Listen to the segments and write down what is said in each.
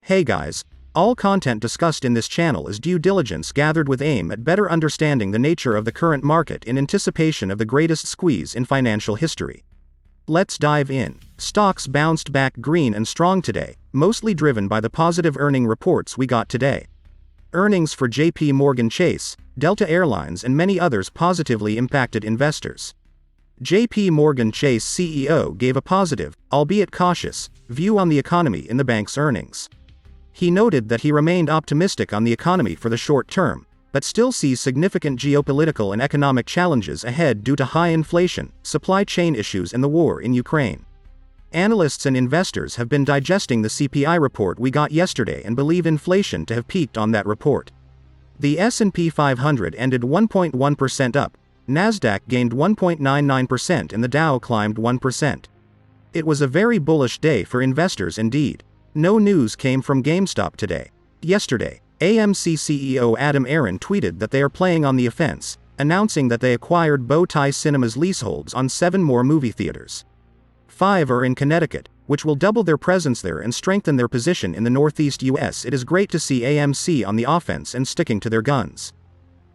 Hey guys, all content discussed in this channel is due diligence gathered with aim at better understanding the nature of the current market in anticipation of the greatest squeeze in financial history. Let's dive in. Stocks bounced back green and strong today, mostly driven by the positive earning reports we got today. Earnings for JP Morgan Chase, Delta Airlines and many others positively impacted investors. JP Morgan Chase CEO gave a positive, albeit cautious, view on the economy in the bank's earnings. He noted that he remained optimistic on the economy for the short term, but still sees significant geopolitical and economic challenges ahead due to high inflation, supply chain issues and the war in Ukraine. Analysts and investors have been digesting the CPI report we got yesterday and believe inflation to have peaked on that report. The S&P 500 ended 1.1% up, Nasdaq gained 1.99% and the Dow climbed 1%. It was a very bullish day for investors indeed. No news came from GameStop today. Yesterday, AMC CEO Adam Aron tweeted that they are playing on the offense, announcing that they acquired Bow Tie Cinema's leaseholds on 7 more movie theaters. 5 are in Connecticut, which will double their presence there and strengthen their position in the Northeast US. It is great to see AMC on the offense and sticking to their guns.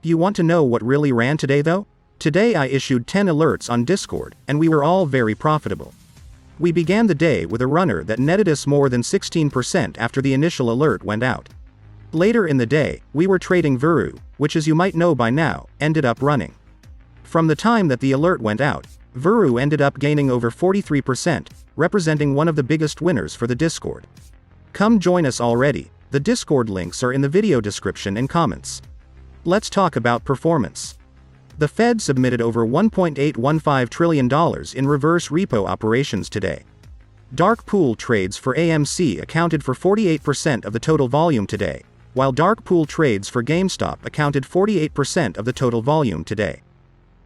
You want to know what really ran today though? Today I issued 10 alerts on Discord, and we were all very profitable. We began the day with a runner that netted us more than 16% after the initial alert went out. Later in the day, we were trading Vuru, which as you might know by now, ended up running. From the time that the alert went out, Vuru ended up gaining over 43%, representing one of the biggest winners for the Discord. Come join us already, the Discord links are in the video description and comments. Let's talk about performance. The Fed submitted over $1.815 trillion in reverse repo operations today. Dark pool trades for AMC accounted for 48% of the total volume today, while dark pool trades for GameStop accounted 48% of the total volume today.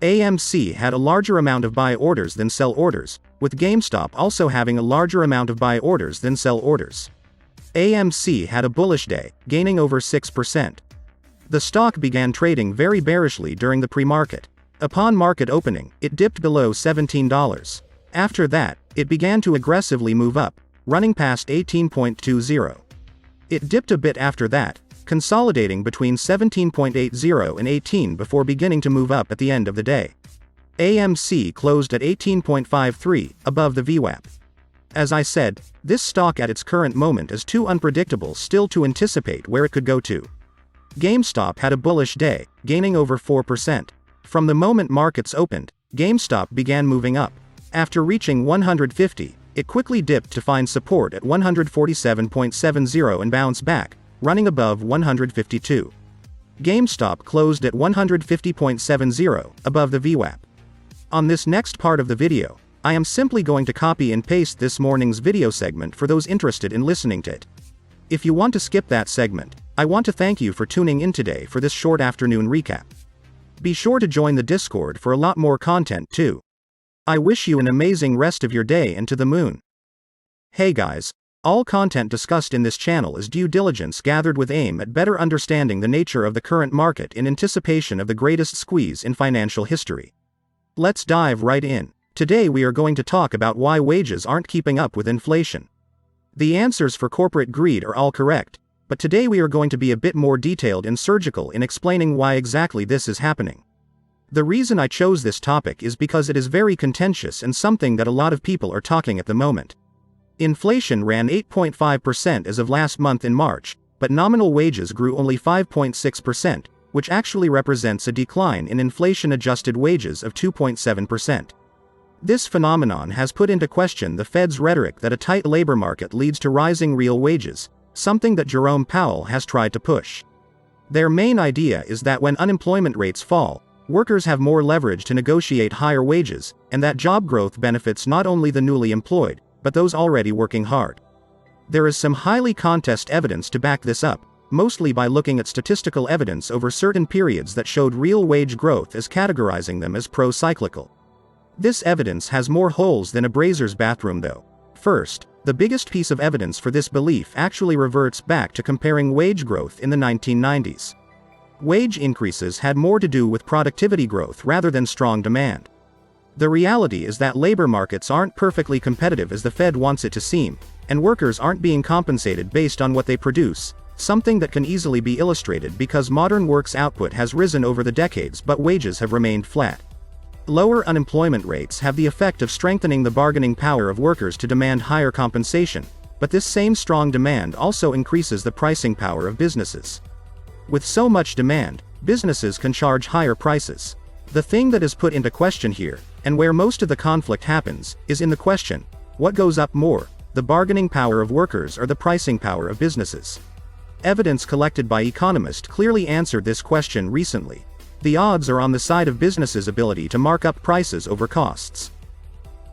AMC had a larger amount of buy orders than sell orders, with GameStop also having a larger amount of buy orders than sell orders. AMC had a bullish day, gaining over 6%. The stock began trading very bearishly during the pre-market. Upon market opening, it dipped below $17. After that, it began to aggressively move up, running past 18.20. It dipped a bit after that, consolidating between 17.80 and 18 before beginning to move up at the end of the day. AMC closed at 18.53, above the VWAP. As I said, this stock at its current moment is too unpredictable still to anticipate where it could go to. GameStop had a bullish day, gaining over 4%. From the moment markets opened, GameStop began moving up. After reaching 150, it quickly dipped to find support at 147.70 and bounce back, running above 152. GameStop closed at 150.70, above the VWAP. On this next part of the video, I am simply going to copy and paste this morning's video segment for those interested in listening to it. If you want to skip that segment, I want to thank you for tuning in today for this short afternoon recap. Be sure to join the Discord for a lot more content too. I wish you an amazing rest of your day and to the moon. Hey guys, all content discussed in this channel is due diligence gathered with aim at better understanding the nature of the current market in anticipation of the greatest squeeze in financial history. Let's dive right in. Today we are going to talk about why wages aren't keeping up with inflation. The answers for corporate greed are all correct, but today we are going to be a bit more detailed and surgical in explaining why exactly this is happening. The reason I chose this topic is because it is very contentious and something that a lot of people are talking at the moment. Inflation ran 8.5% as of last month in March, but nominal wages grew only 5.6%, which actually represents a decline in inflation-adjusted wages of 2.7%. This phenomenon has put into question the Fed's rhetoric that a tight labor market leads to rising real wages, something that Jerome Powell has tried to push. Their main idea is that when unemployment rates fall, workers have more leverage to negotiate higher wages, and that job growth benefits not only the newly employed, but those already working hard. There is some highly contested evidence to back this up, mostly by looking at statistical evidence over certain periods that showed real wage growth as categorizing them as pro-cyclical. This evidence has more holes than a brazier's bathroom though. First, the biggest piece of evidence for this belief actually reverts back to comparing wage growth in the 1990s. Wage increases had more to do with productivity growth rather than strong demand. The reality is that labor markets aren't perfectly competitive as the Fed wants it to seem, and workers aren't being compensated based on what they produce, something that can easily be illustrated because modern work's output has risen over the decades but wages have remained flat. Lower unemployment rates have the effect of strengthening the bargaining power of workers to demand higher compensation, but this same strong demand also increases the pricing power of businesses. With so much demand, businesses can charge higher prices. The thing that is put into question here, and where most of the conflict happens, is in the question, what goes up more, the bargaining power of workers or the pricing power of businesses? Evidence collected by economists clearly answered this question recently. The odds are on the side of businesses' ability to mark up prices over costs.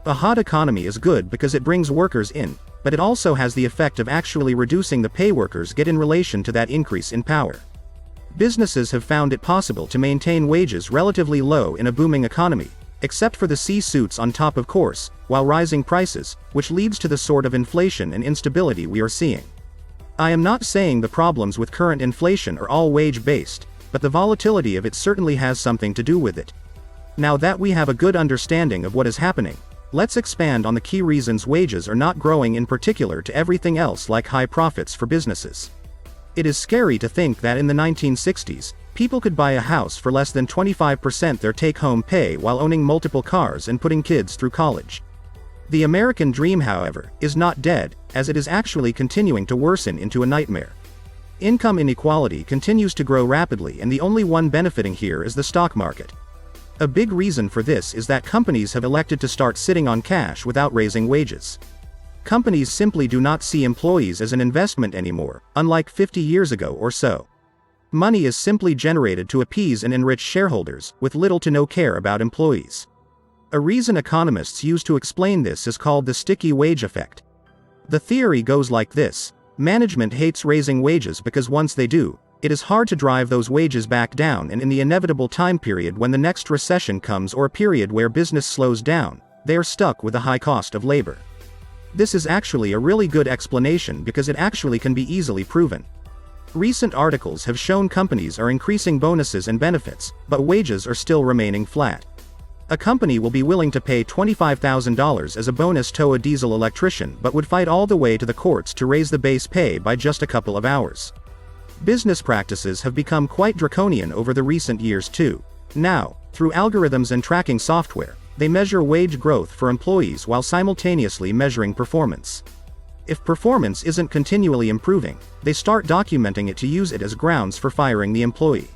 A hot economy is good because it brings workers in, but it also has the effect of actually reducing the pay workers get in relation to that increase in power. Businesses have found it possible to maintain wages relatively low in a booming economy, except for the C-suits on top of course, while rising prices, which leads to the sort of inflation and instability we are seeing. I am not saying the problems with current inflation are all wage-based, but the volatility of it certainly has something to do with it. Now that we have a good understanding of what is happening, let's expand on the key reasons wages are not growing in particular to everything else like high profits for businesses. It is scary to think that in the 1960s, people could buy a house for less than 25% their take-home pay while owning multiple cars and putting kids through college. The American dream, however, is not dead, as it is actually continuing to worsen into a nightmare. Income inequality continues to grow rapidly and the only one benefiting here is the stock market. A big reason for this is that companies have elected to start sitting on cash without raising wages. Companies simply do not see employees as an investment anymore, unlike 50 years ago or so. Money is simply generated to appease and enrich shareholders, with little to no care about employees. A reason economists use to explain this is called the sticky wage effect. The theory goes like this. Management hates raising wages because once they do, it is hard to drive those wages back down, and in the inevitable time period when the next recession comes or a period where business slows down, they are stuck with a high cost of labor. This is actually a really good explanation because it actually can be easily proven. Recent articles have shown companies are increasing bonuses and benefits, but wages are still remaining flat. A company will be willing to pay $25,000 as a bonus to a diesel electrician but would fight all the way to the courts to raise the base pay by just a couple of hours. Business practices have become quite draconian over the recent years too. Now, through algorithms and tracking software, they measure wage growth for employees while simultaneously measuring performance. If performance isn't continually improving, they start documenting it to use it as grounds for firing the employee.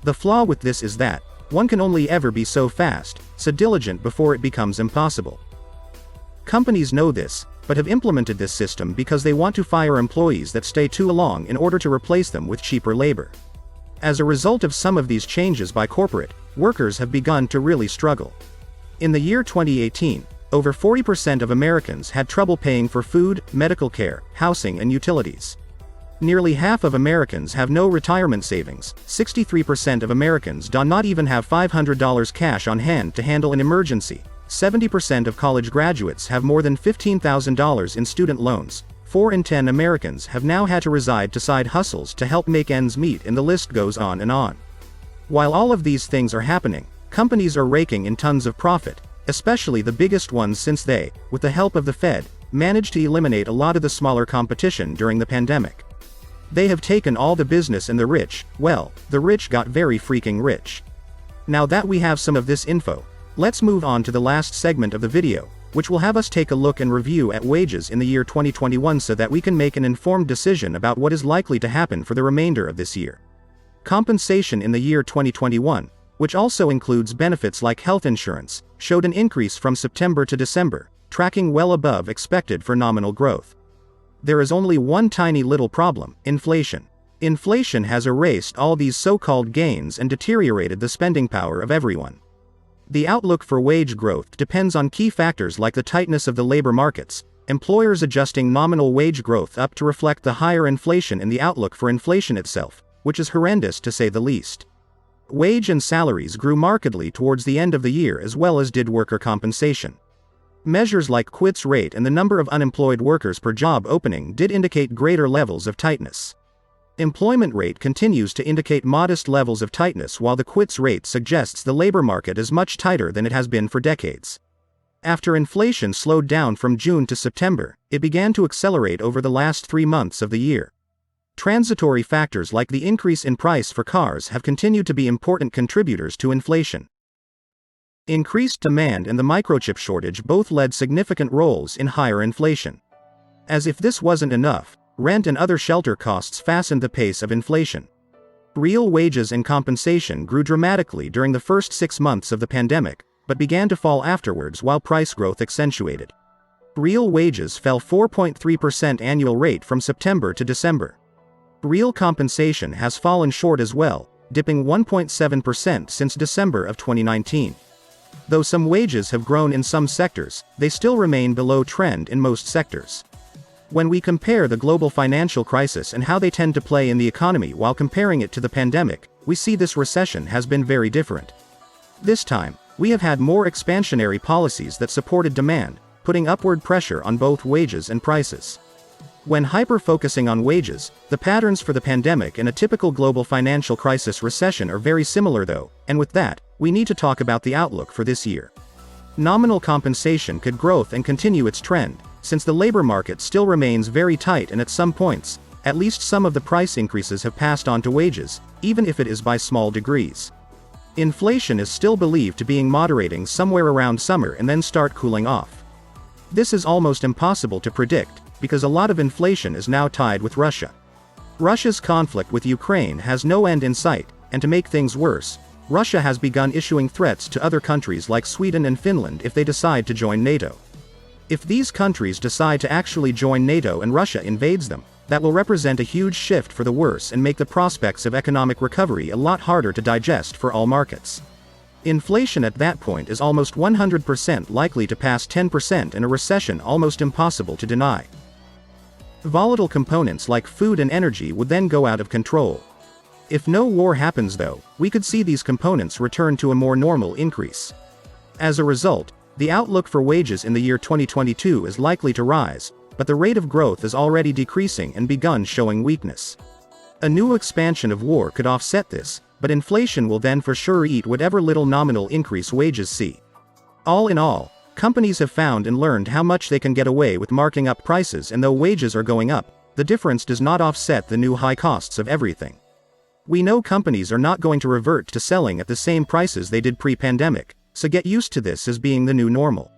The flaw with this is that one can only ever be so fast, so diligent before it becomes impossible. Companies know this, but have implemented this system because they want to fire employees that stay too long in order to replace them with cheaper labor. As a result of some of these changes by corporate, workers have begun to really struggle. In the year 2018, over 40% of Americans had trouble paying for food, medical care, housing and utilities. Nearly half of Americans have no retirement savings, 63% of Americans do not even have $500 cash on hand to handle an emergency, 70% of college graduates have more than $15,000 in student loans, 4 in 10 Americans have now had to reside to side hustles to help make ends meet, and the list goes on and on. While all of these things are happening, companies are raking in tons of profit, especially the biggest ones since they, with the help of the Fed, managed to eliminate a lot of the smaller competition during the pandemic. They have taken all the business and the rich, well, the rich got very freaking rich. Now that we have some of this info, let's move on to the last segment of the video, which will have us take a look and review at wages in the year 2021 so that we can make an informed decision about what is likely to happen for the remainder of this year. Compensation in the year 2021, which also includes benefits like health insurance, showed an increase from September to December, tracking well above expected for nominal growth. There is only one tiny little problem: inflation. Inflation has erased all these so-called gains and deteriorated the spending power of everyone. The outlook for wage growth depends on key factors like the tightness of the labor markets, employers adjusting nominal wage growth up to reflect the higher inflation, and the outlook for inflation itself, which is horrendous to say the least. Wage and salaries grew markedly towards the end of the year, as well as did worker compensation. Measures like quits rate and the number of unemployed workers per job opening did indicate greater levels of tightness. Employment rate continues to indicate modest levels of tightness, while the quits rate suggests the labor market is much tighter than it has been for decades. After inflation slowed down from June to September, it began to accelerate over the last 3 months of the year. Transitory factors like the increase in price for cars have continued to be important contributors to inflation. Increased demand and the microchip shortage both led significant roles in higher inflation. As if this wasn't enough, rent and other shelter costs fastened the pace of inflation. Real wages and compensation grew dramatically during the first 6 months of the pandemic, but began to fall afterwards while price growth accentuated. Real wages fell 4.3% annual rate from September to December. Real compensation has fallen short as well, dipping 1.7% since December of 2019. Though some wages have grown in some sectors, they still remain below trend in most sectors. When we compare the global financial crisis and how they tend to play in the economy while comparing it to the pandemic, we see this recession has been very different. This time, we have had more expansionary policies that supported demand, putting upward pressure on both wages and prices. When hyper-focusing on wages, the patterns for the pandemic and a typical global financial crisis recession are very similar though, and with that, we need to talk about the outlook for this year. Nominal compensation could growth and continue its trend, since the labor market still remains very tight and at some points, at least some of the price increases have passed on to wages, even if it is by small degrees. Inflation is still believed to be moderating somewhere around summer and then start cooling off. This is almost impossible to predict, because a lot of inflation is now tied with Russia. Russia's conflict with Ukraine has no end in sight, and to make things worse, Russia has begun issuing threats to other countries like Sweden and Finland if they decide to join NATO. If these countries decide to actually join NATO and Russia invades them, that will represent a huge shift for the worse and make the prospects of economic recovery a lot harder to digest for all markets. Inflation at that point is almost 100% likely to pass 10% and a recession almost impossible to deny. Volatile components like food and energy would then go out of control. If no war happens though, we could see these components return to a more normal increase. As a result, the outlook for wages in the year 2022 is likely to rise, but the rate of growth is already decreasing and begun showing weakness. A new expansion of war could offset this, but inflation will then for sure eat whatever little nominal increase wages see. All in all, companies have found and learned how much they can get away with marking up prices, and though wages are going up, the difference does not offset the new high costs of everything. We know companies are not going to revert to selling at the same prices they did pre-pandemic, so get used to this as being the new normal.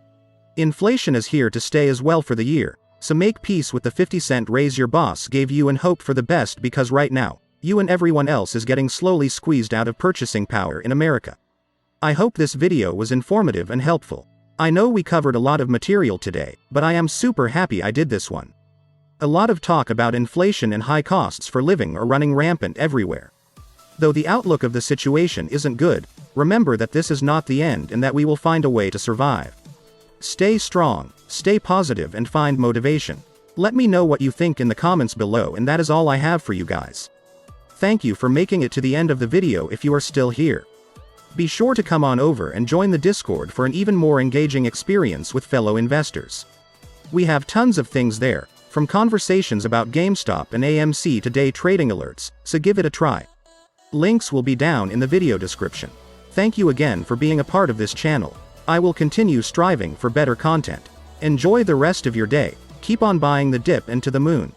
Inflation is here to stay as well for the year, so make peace with the 50-cent raise your boss gave you and hope for the best, because right now, you and everyone else is getting slowly squeezed out of purchasing power in America. I hope this video was informative and helpful. I know we covered a lot of material today, but I am super happy I did this one. A lot of talk about inflation and high costs for living are running rampant everywhere. Though the outlook of the situation isn't good, remember that this is not the end and that we will find a way to survive. Stay strong, stay positive and find motivation. Let me know what you think in the comments below, and that is all I have for you guys. Thank you for making it to the end of the video if you are still here. Be sure to come on over and join the Discord for an even more engaging experience with fellow investors. We have tons of things there, from conversations about GameStop and AMC to day trading alerts, so give it a try. Links will be down in the video description. Thank you again for being a part of this channel. I will continue striving for better content. Enjoy the rest of your day, keep on buying the dip and to the moon.